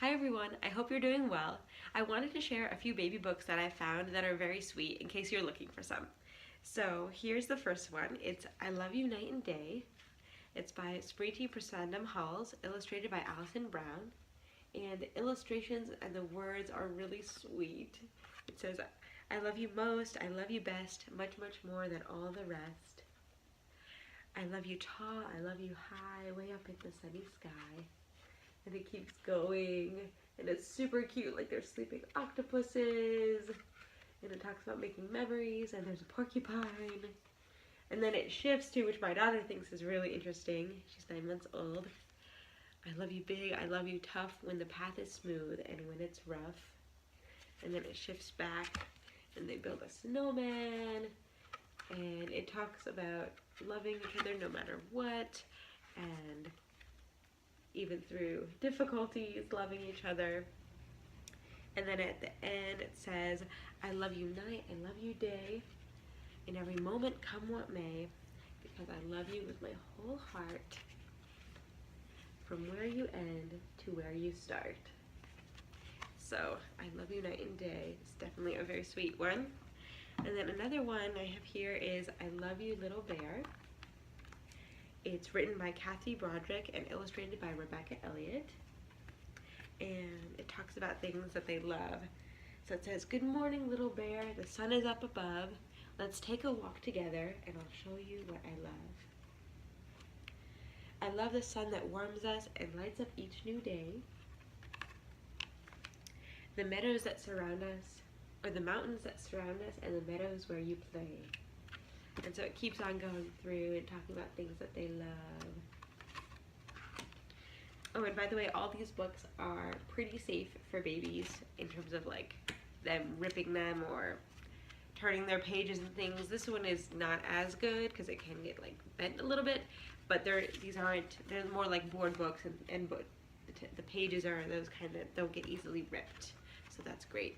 Hi everyone, I hope you're doing well. I wanted to share a few baby books that I found that are very sweet in case you're looking for some. So here's the first one. It's I Love You Night and Day. It's by Spriti Prasadam Halls, illustrated by Alison Brown. And the illustrations and the words are really sweet. It says, I love you most, I love you best, much, much more than all the rest. I love you tall, I love you high, way up in the sunny sky. And it keeps going, and it's super cute, like they're sleeping octopuses, and it talks about making memories, and there's a porcupine, and then it shifts to, which my daughter thinks is really interesting, she's 9 months old. I love you big, I love you tough, when the path is smooth, and when it's rough. And then it shifts back, and they build a snowman, and it talks about loving each other no matter what, and even through difficulties, loving each other. And then at the end it says, I love you night, I love you day, in every moment come what may, because I love you with my whole heart, from where you end to where you start. So, I love you night and day. It's definitely a very sweet one. And then another one I have here is I Love You Little Bear. It's written by Cathy, Broderick, and illustrated by Rebecca Elliott. And it talks about things that they love. So it says, good morning, little bear. The sun is up above. Let's take a walk together, and I'll show you what I love. I love the sun that warms us and lights up each new day. The meadows that surround us, or the mountains that surround us, and the meadows where you play. And so it keeps on going through and talking about things that they love. Oh, and by the way, all these books are pretty safe for babies in terms of like them ripping them or turning their pages and things. This one is not as good because it can get like bent a little bit, but they're more like board books, and the pages are those kind that don't get easily ripped. So that's great.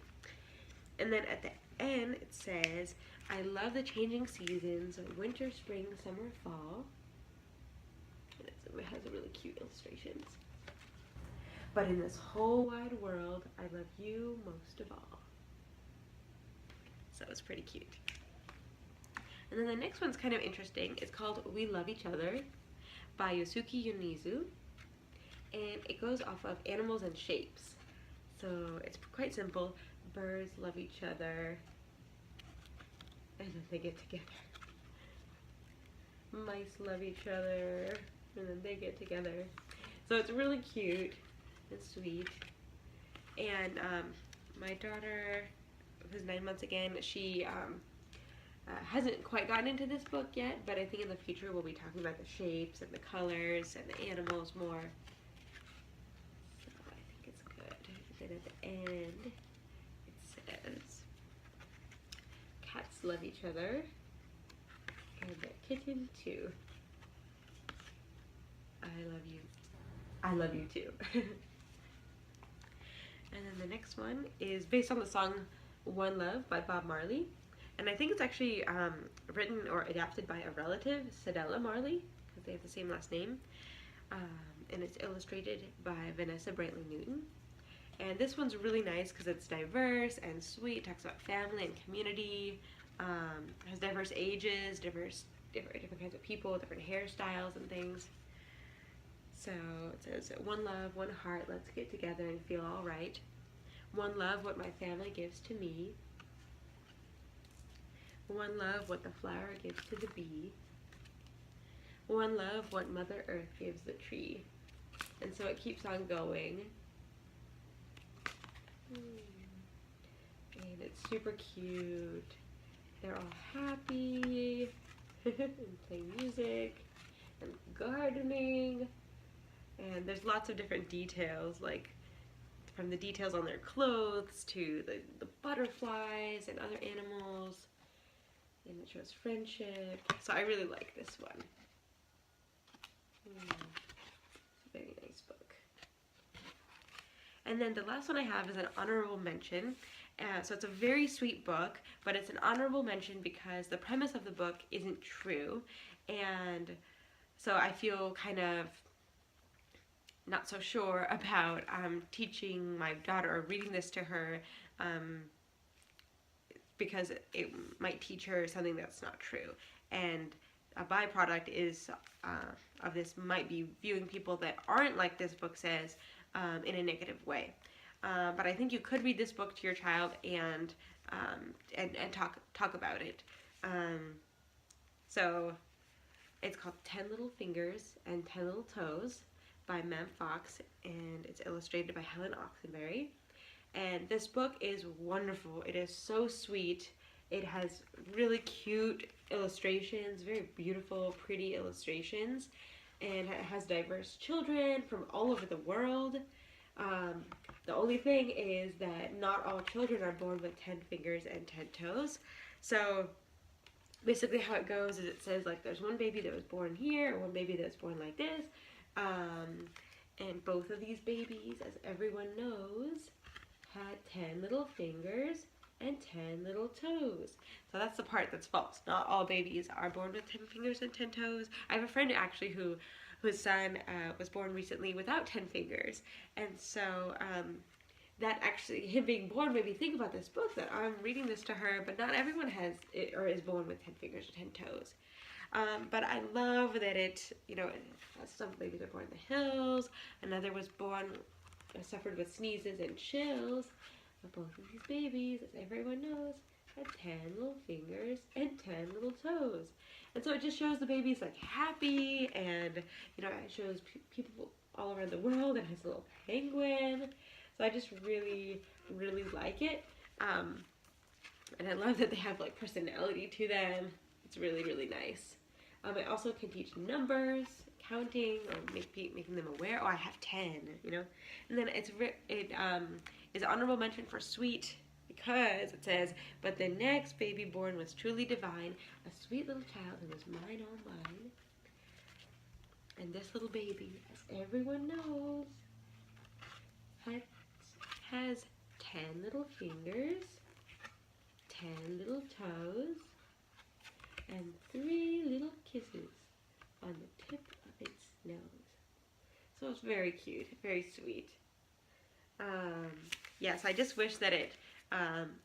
And then at the end it says, I love the changing seasons, winter, spring, summer, fall. And it has a really cute illustrations. But in this whole wide world, I love you most of all. So it's pretty cute. And then the next one's kind of interesting. It's called We Love Each Other by Yosuke Yonizu. And it goes off of animals and shapes. So it's quite simple. Birds love each other, and then they get together. Mice love each other, and then they get together. So it's really cute and sweet. And my daughter, who's 9 months again, she hasn't quite gotten into this book yet, but I think in the future we'll be talking about the shapes and the colors and the animals more. So I think it's good. And then at the end, says, cats love each other, and the kitten too. I love you. I love you too. And then the next one is based on the song One Love by Bob Marley. And I think it's actually written or adapted by a relative, Cedella Marley, because they have the same last name. And it's illustrated by Vanessa Brantley Newton. And this one's really nice because it's diverse and sweet. It talks about family and community. Has diverse ages, different kinds of people, different hairstyles and things. So it says, one love, one heart, let's get together and feel all right. One love, what my family gives to me. One love, what the flower gives to the bee. One love, what Mother Earth gives the tree. And so it keeps on going. And it's super cute. They're all happy and playing music and gardening. And there's lots of different details, like from the details on their clothes to the butterflies and other animals. And it shows friendship. So I really like this one. It's a very nice book. And then the last one I have is an honorable mention. So it's a very sweet book, but it's an honorable mention because the premise of the book isn't true. And so I feel kind of not so sure about teaching my daughter or reading this to her, because it might teach her something that's not true. And a byproduct is of this might be viewing people that aren't like this book says in a negative way. But I think you could read this book to your child and talk about it. So it's called 10 Little Fingers and 10 Little Toes by Mem Fox, and it's illustrated by Helen Oxenberry. And this book is wonderful. It is so sweet. It has really cute illustrations, very beautiful, pretty illustrations. And it has diverse children from all over the world. The only thing is that not all children are born with 10 fingers and 10 toes. So basically how it goes is it says like there's one baby that was born here, or one baby that was born like this. And both of these babies, as everyone knows, had 10 little fingers and 10 little toes. So that's the part that's false. Not all babies are born with 10 fingers and 10 toes. I have a friend actually whose son was born recently without 10 fingers. And so that actually, him being born made me think about this book, that I'm reading this to her, but not everyone has it, or is born with 10 fingers or 10 toes. But I love that it, some babies are born in the hills, another was born, suffered with sneezes and chills, but both of these babies, as everyone knows, had 10 little fingers and 10 little toes. And so it just shows the babies like happy, and it shows people all around the world. It has a little penguin. So I just really, really like it. And I love that they have like personality to them. It's really, really nice. I also can teach numbers, counting, or making them aware. Oh, I have 10, And then it is honorable mention for sweet, because it says, but the next baby born was truly divine, a sweet little child who was mine, all mine. And this little baby, as everyone knows, has 10 little fingers, 10 little toes, and 3 little kisses on the tip of its nose. So it's very cute, very sweet. Yes, I just wish that it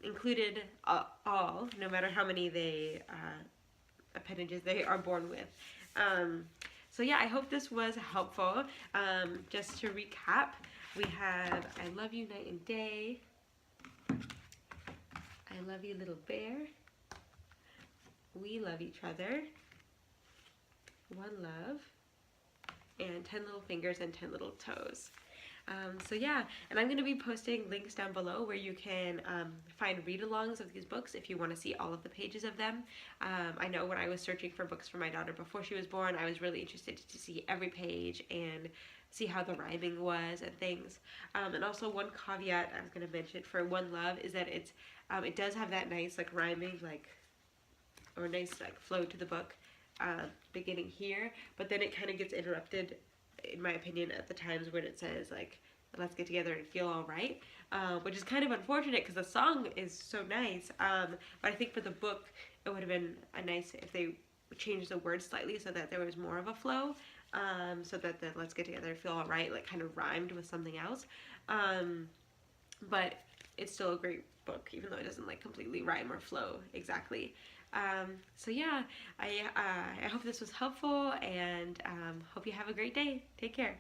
included all, no matter how many appendages they are born with. So yeah, I hope this was helpful. Just to recap, we have I love you night and day, I love you little bear, we love each other, one love, and 10 little fingers and 10 little toes. So yeah, and I'm going to be posting links down below where you can find read-alongs of these books if you want to see all of the pages of them. I know when I was searching for books for my daughter before she was born, I was really interested to see every page and see how the rhyming was and things. And also one caveat I was going to mention for One Love is that it does have that nice like rhyming or nice like flow to the book beginning here, but then it kind of gets interrupted, in my opinion, at the times when it says like let's get together and feel all right, which is kind of unfortunate because the song is so nice, but I think for the book it would have been nice if they changed the words slightly so that there was more of a flow, so that the let's get together and feel all right like kind of rhymed with something else, but it's still a great book even though it doesn't like completely rhyme or flow exactly. So yeah, I hope this was helpful, and hope you have a great day. Take care.